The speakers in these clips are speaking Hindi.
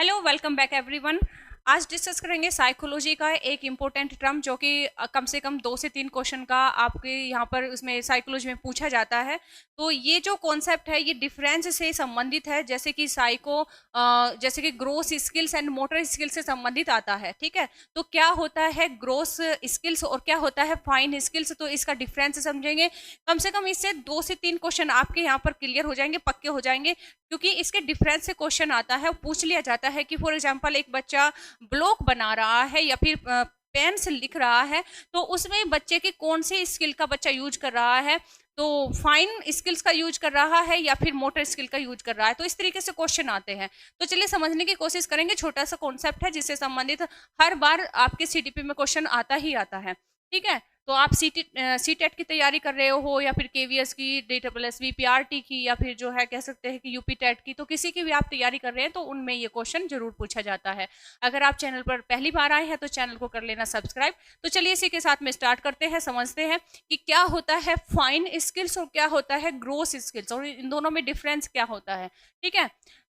Hello, welcome back everyone. आज डिस्कस करेंगे साइकोलॉजी का एक इम्पोर्टेंट टर्म जो कि कम से कम 2 से 3 क्वेश्चन का आपके यहाँ पर उसमें साइकोलॉजी में पूछा जाता है। तो ये जो कॉन्सेप्ट है ये डिफरेंस से संबंधित है, जैसे कि जैसे कि gross skills and motor skills से संबंधित आता है। ठीक है, तो क्या होता है ग्रोस स्किल्स और क्या होता है फाइन स्किल्स, तो इसका डिफरेंस समझेंगे। कम से कम इससे 2 से 3 क्वेश्चन आपके यहाँ पर क्लियर हो जाएंगे, पक्के हो जाएंगे, क्योंकि इसके डिफरेंस से क्वेश्चन आता है। पूछ लिया जाता है कि फॉर एग्जांपल एक बच्चा ब्लॉक बना रहा है या फिर पेन से लिख रहा है, तो उसमें बच्चे की कौन सी स्किल का बच्चा यूज कर रहा है, तो फाइन स्किल्स का यूज कर रहा है या फिर मोटर स्किल का यूज कर रहा है। तो इस तरीके से क्वेश्चन आते हैं। तो चलिए समझने की कोशिश करेंगे। छोटा सा कॉन्सेप्ट है जिससे संबंधित हर बार आपके सीटीपी में क्वेश्चन आता ही आता है। ठीक है, तो आप सीटेट की तैयारी कर रहे हो या फिर केवीएस की, DSS VPRT की, या फिर जो है कह सकते हैं कि यूपी टेट की, तो किसी की भी आप तैयारी कर रहे हैं तो उनमें ये क्वेश्चन जरूर पूछा जाता है। अगर आप चैनल पर पहली बार आए हैं तो चैनल को कर लेना सब्सक्राइब। तो चलिए इसी के साथ में स्टार्ट करते हैं, समझते हैं कि क्या होता है फाइन स्किल्स और क्या होता है ग्रोस स्किल्स, और इन दोनों में डिफरेंस क्या होता है। ठीक है,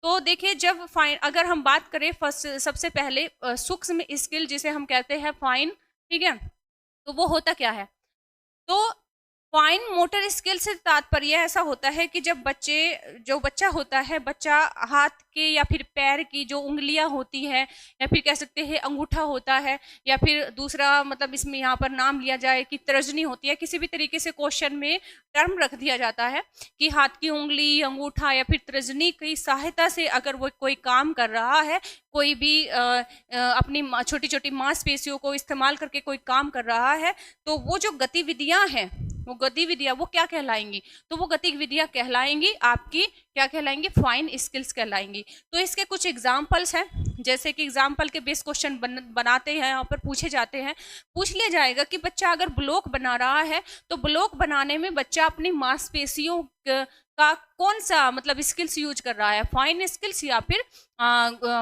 तो देखिए जब फाइन अगर हम बात करें फर्स्ट सबसे पहले सूक्ष्म स्किल जिसे हम कहते हैं फाइन, ठीक है, तो वो होता क्या है। तो फाइन मोटर स्किल से तात्पर्य ऐसा होता है कि जो बच्चा होता है, बच्चा हाथ के या फिर पैर की जो उंगलियां होती है या फिर कह सकते हैं अंगूठा होता है, या फिर दूसरा मतलब इसमें यहाँ पर नाम लिया जाए कि तर्जनी होती है, किसी भी तरीके से क्वेश्चन में टर्म रख दिया जाता है कि हाथ की उंगली, अंगूठा या फिर तर्जनी की सहायता से अगर वो कोई काम कर रहा है, कोई भी अपनी छोटी छोटी मांसपेशियों को इस्तेमाल करके कोई काम कर रहा है, तो वो जो गतिविधियां हैं वो क्या कहलाएंगी, तो वो गतिविधियां कहलाएंगी आपकी, क्या कहलाएंगी, फाइन स्किल्स कहलाएंगी। तो इसके कुछ एग्जाम्पल्स हैं, जैसे कि एग्जाम्पल के बेस क्वेश्चन बनाते हैं, यहाँ पर पूछे जाते हैं। पूछ लिया जाएगा कि बच्चा अगर ब्लॉक बना रहा है तो ब्लॉक बनाने में बच्चा अपनी मांसपेशियों का कौन सा मतलब स्किल्स यूज कर रहा है, फाइन स्किल्स या फिर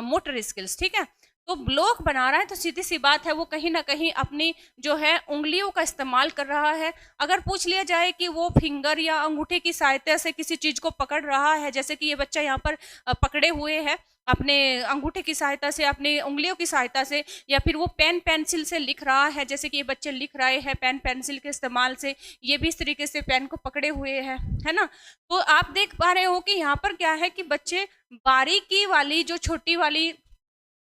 मोटर स्किल्स। ठीक है, तो ब्लॉक बना रहा है तो सीधी सी बात है वो कहीं ना कहीं अपनी जो है उंगलियों का इस्तेमाल कर रहा है। अगर पूछ लिया जाए कि वो फिंगर या अंगूठे की सहायता से किसी चीज को पकड़ रहा है, जैसे कि ये बच्चा यहाँ पर पकड़े हुए है अपने अंगूठे की सहायता से, अपनी उंगलियों की सहायता से, या फिर वो पेन पेंसिल से लिख रहा है, जैसे कि ये बच्चे लिख रहे हैं पेन पेंसिल के इस्तेमाल से, ये भी इस तरीके से पेन को पकड़े हुए हैं, है ना। तो आप देख पा रहे हो कि यहाँ पर क्या है कि बच्चे बारीकी वाली जो छोटी वाली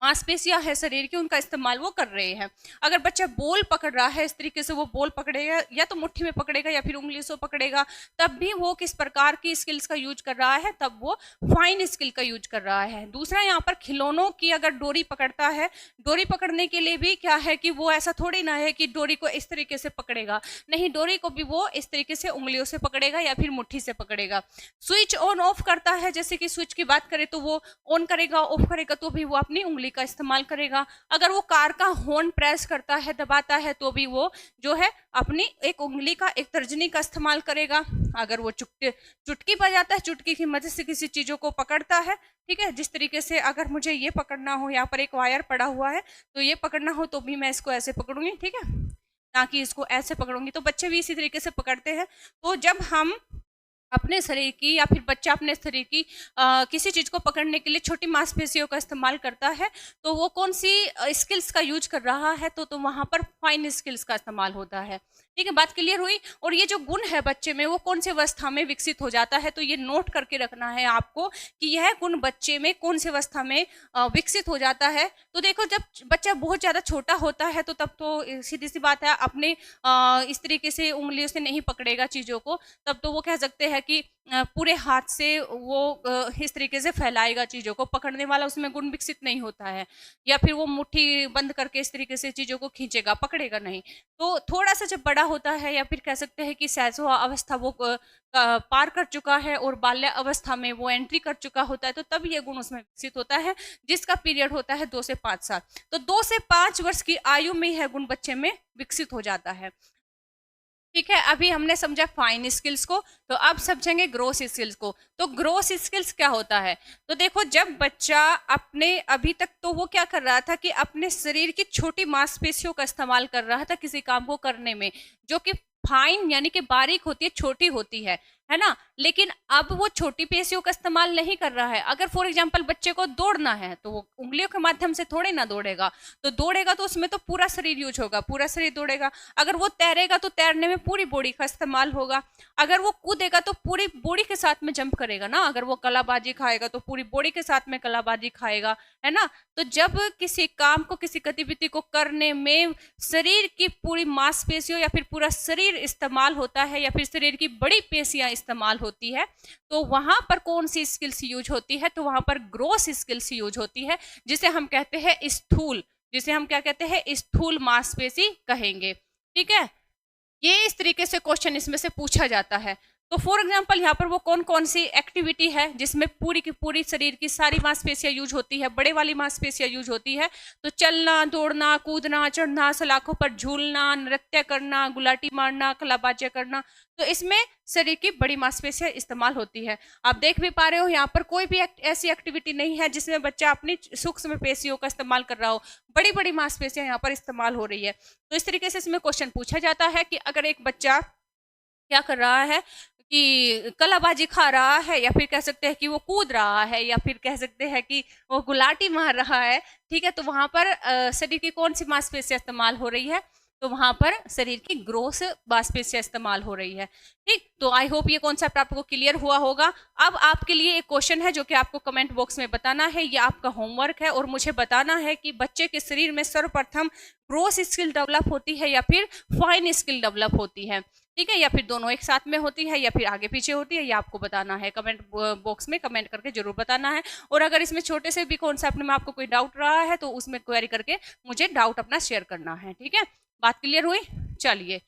मांसपेशियां है शरीर की, उनका इस्तेमाल वो कर रहे हैं। अगर बच्चा बॉल पकड़ रहा है इस तरीके से, वो बॉल पकड़ेगा या तो मुट्ठी में पकड़ेगा या फिर उंगली से पकड़ेगा, तब भी वो किस प्रकार की स्किल्स का यूज कर रहा है, तब वो फाइन स्किल का यूज कर रहा है। दूसरा, यहाँ पर खिलौनों की अगर डोरी पकड़ता है, डोरी पकड़ने के लिए भी क्या है कि वो ऐसा थोड़ी ना है कि डोरी को इस तरीके से पकड़ेगा, नहीं, डोरी को भी वो इस तरीके से उंगलियों से पकड़ेगा या फिर मुट्ठी से पकड़ेगा। स्विच ऑन ऑफ करता है, जैसे कि स्विच की बात करें तो वो ऑन करेगा, ऑफ करेगा, तो भी वो अपनी उंगली का इस्तेमाल करेगा। अगर वो कार का हॉर्न प्रेस करता है, दबाता है, तो भी वो जो है अपनी एक उंगली का, एक तर्जनी का इस्तेमाल करेगा। अगर वो चुटकी बजाता है, चुटकी की मदद से किसी चीजों को पकड़ता है, ठीक है, जिस तरीके से अगर मुझे ये पकड़ना हो, यहाँ पर एक वायर पड़ा हुआ है तो ये पकड़ना हो तो भी मैं इसको ऐसे पकड़ूंगी, ठीक है, ना कि इसको ऐसे पकड़ूंगी। तो बच्चे भी इसी तरीके से पकड़ते हैं। तो जब हम अपने शरीर की या फिर बच्चा अपने शरीर की किसी चीज को पकड़ने के लिए छोटी मांसपेशियों का इस्तेमाल करता है, तो वो कौन सी स्किल्स का यूज कर रहा है, तो वहां पर फाइन स्किल्स का इस्तेमाल होता है। ठीक है, बात क्लियर हुई। और ये जो गुण है बच्चे में वो कौन सी अवस्था में विकसित हो जाता है, तो ये नोट करके रखना है आपको कि यह गुण बच्चे में कौन सी अवस्था में विकसित हो जाता है। तो देखो, जब बच्चा बहुत ज्यादा छोटा होता है तो तब तो सीधी सी बात है अपने इस तरीके से उंगलियों से नहीं पकड़ेगा चीजों को, तब तो वो कह सकते हैं कि पूरे हाथ से वो इस तरीके से फैलाएगा चीजों को, पकड़ने वाला उसमें गुण विकसित नहीं होता है, या फिर वो मुट्ठी बंद करके इस तरीके से चीजों को खींचेगा, पकड़ेगा नहीं। तो थोड़ा सा जब बड़ा होता है या फिर कह सकते हैं कि शैशव अवस्था वो पार कर चुका है और बाल्य अवस्था में वो एंट्री कर चुका होता है, तो तब ये गुण उसमें विकसित होता है, जिसका पीरियड होता है 2 से 5 साल। तो 2 से 5 वर्ष की आयु में यह गुण बच्चे में विकसित हो जाता है। ठीक है, अभी हमने समझा फाइन स्किल्स को, तो अब समझेंगे ग्रोस स्किल्स को। तो ग्रोस स्किल्स क्या होता है, तो देखो जब बच्चा अपने अभी तक तो वो क्या कर रहा था कि अपने शरीर की छोटी मांसपेशियों का इस्तेमाल कर रहा था किसी काम को करने में, जो कि फाइन यानी कि बारीक होती है, छोटी होती है है ना। लेकिन अब वो छोटी पेशियों का इस्तेमाल नहीं कर रहा है। अगर फॉर एग्जांपल बच्चे को दौड़ना है तो वो उंगलियों के माध्यम से थोड़े ना दौड़ेगा, तो दौड़ेगा तो उसमें तो पूरा शरीर यूज होगा, पूरा शरीर दौड़ेगा। अगर वो तैरेगा तो तैरने में पूरी बॉडी का इस्तेमाल होगा। अगर वो कूदेगा तो पूरी बॉडी के साथ में जंप करेगा ना। अगर वो कलाबाजी खाएगा तो पूरी बॉडी के साथ में कलाबाजी खाएगा, है ना। तो जब किसी काम को, किसी गतिविधि को करने में शरीर की पूरी मांसपेशियों या फिर पूरा शरीर इस्तेमाल होता है, या फिर शरीर की बड़ी पेशियां इस्तेमाल होती है, तो वहां पर कौन सी स्किल्स यूज होती है? तो वहां पर ग्रोस स्किल्स यूज होती है, जिसे हम कहते हैं स्थूल, जिसे हम क्या कहते हैं? स्थूल मांसपेशी कहेंगे। ठीक है, ये इस तरीके से क्वेश्चन इसमें से पूछा जाता है। तो फॉर एग्जांपल यहाँ पर वो कौन कौन सी एक्टिविटी है जिसमें पूरी की पूरी शरीर की सारी मांसपेशियां यूज होती है, बड़े वाली मांसपेशियां यूज होती है? तो चलना, दौड़ना, कूदना, चढ़ना, सलाखों पर झूलना, नृत्य करना, गुलाटी मारना, कलाबाजियां करना। तो इसमें शरीर की बड़ी मांसपेशियां इस्तेमाल होती है। आप देख भी पा रहे हो यहाँ पर कोई भी ऐसी एक्टिविटी नहीं है जिसमें बच्चा अपनी सूक्ष्म पेशियों का इस्तेमाल कर रहा हो। बड़ी बड़ी मांसपेशियां यहाँ पर इस्तेमाल हो रही है। तो इस तरीके से इसमें क्वेश्चन पूछा जाता है कि अगर एक बच्चा क्या कर रहा है कि कलाबाजी खा रहा है, या फिर कह सकते हैं कि वो कूद रहा है, या फिर कह सकते हैं कि वो गुलाटी मार रहा है, ठीक है, तो वहां पर शरीर की कौन सी मांसपेशियां इस्तेमाल हो रही है? तो वहां पर शरीर की ग्रोस मांसपेशियां इस्तेमाल हो रही है। ठीक, तो आई होप ये कॉन्सेप्ट आपको क्लियर हुआ होगा। अब आपके लिए एक क्वेश्चन है जो कि आपको कमेंट बॉक्स में बताना है, ये आपका होमवर्क है, और मुझे बताना है कि बच्चे के शरीर में सर्वप्रथम ग्रोस स्किल डेवलप होती है या फिर फाइन स्किल डेवलप होती है, ठीक है, या फिर दोनों एक साथ में होती है, या फिर आगे पीछे होती है, ये आपको बताना है। कमेंट बॉक्स में कमेंट करके जरूर बताना है। और अगर इसमें छोटे से भी कॉन्सेप्ट में आपको कोई डाउट रहा है तो उसमें क्वेरी करके मुझे डाउट अपना शेयर करना है। ठीक है, बात क्लियर हुई? चलिए,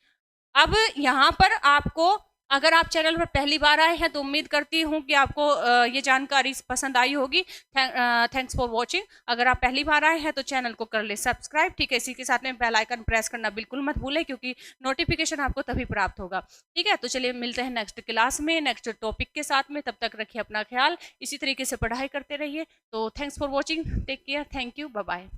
अब यहाँ पर आपको, अगर आप चैनल पर पहली बार आए हैं तो उम्मीद करती हूँ कि आपको ये जानकारी पसंद आई होगी। Thanks for watching. अगर आप पहली बार आए हैं तो चैनल को कर ले सब्सक्राइब, ठीक है। इसी के साथ में बेल आइकन प्रेस करना बिल्कुल मत भूलें, क्योंकि नोटिफिकेशन आपको तभी प्राप्त होगा। ठीक है, तो चलिए मिलते हैं नेक्स्ट क्लास में नेक्स्ट टॉपिक के साथ में। तब तक रखिए अपना ख्याल, इसी तरीके से पढ़ाई करते रहिए। तो thanks for watching, take care, thank you, bye bye.